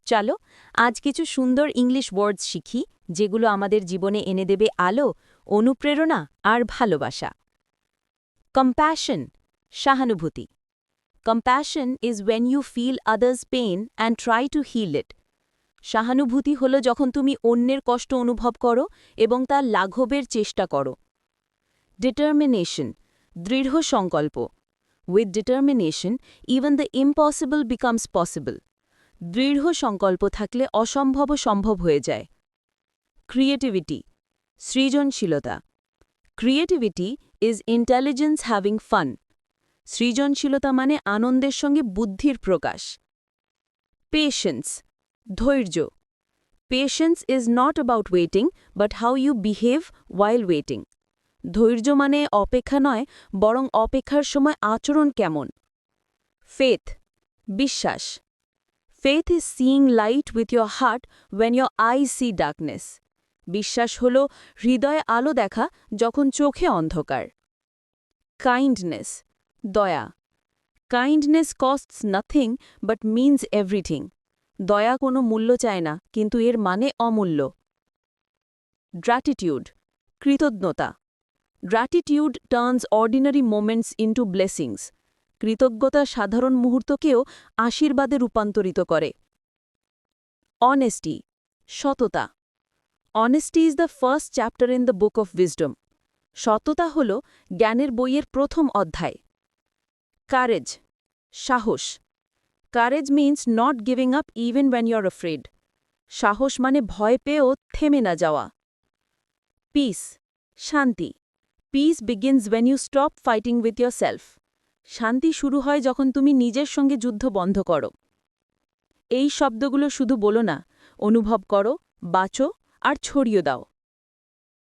চলো আজ কিছু সুন্দর ইংলিশ ওয়ার্ডস শিখি যেগুলো আমাদের জীবনে এনে দেবে আলো, অনুপ্রেরণা আর ভালোবাসা। কম্প্যাশন, সহানুভূতি। Compassion is when you feel others pain and try to heal it. সহানুভূতি হল যখন তুমি অন্যের কষ্ট অনুভব করো এবং তার লাঘবের চেষ্টা করো। ডিটারমিনেশন, দৃঢ় সংকল্প। With determination even the impossible becomes possible. দৃঢ় সংকল্প থাকলে অসম্ভবও সম্ভব হয়ে যায়। ক্রিয়েটিভিটি, সৃজনশীলতা। Creativity is intelligence having fun. সৃজনশীলতা মানে আনন্দের সঙ্গে বুদ্ধির প্রকাশ। পেশেন্স, ধৈর্য। Patience is not about waiting but how you behave while waiting. ধৈর্য মানে অপেক্ষা নয়, বরং অপেক্ষার সময় আচরণ কেমন। ফেথ, বিশ্বাস। Faith is seeing light with your heart when your eyes see darkness. বিশ্বাস হল হৃদয়ে আলো দেখা যখন চোখে অন্ধকার। কাইন্ডনেস, দয়া। Kindness costs nothing but means everything. দয়া কোনো মূল্য চায় না, কিন্তু এর মানে অমূল্য। গ্র্যাটিটিউড, কৃতজ্ঞতা। Gratitude turns ordinary moments into blessings. কৃতজ্ঞতা সাধারণ মুহূর্তকেও আশীর্বাদে রূপান্তরিত করে। অনেস্টি, সততা। Honesty is the first chapter in the book of wisdom. সততা হল জ্ঞানের বইয়ের প্রথম অধ্যায়। কারেজ, সাহস। Courage means not giving up even when you are afraid. সাহস মানে ভয় পেয়েও থেমে না যাওয়া। পিস, শান্তি। Peace begins when you stop fighting with yourself. শান্তি শুরু হয় যখন তুমি নিজের সঙ্গে যুদ্ধ বন্ধ করো। এই শব্দগুলো শুধু বলো না, অনুভব করো, বাঁচো আর ছড়িয়ে দাও।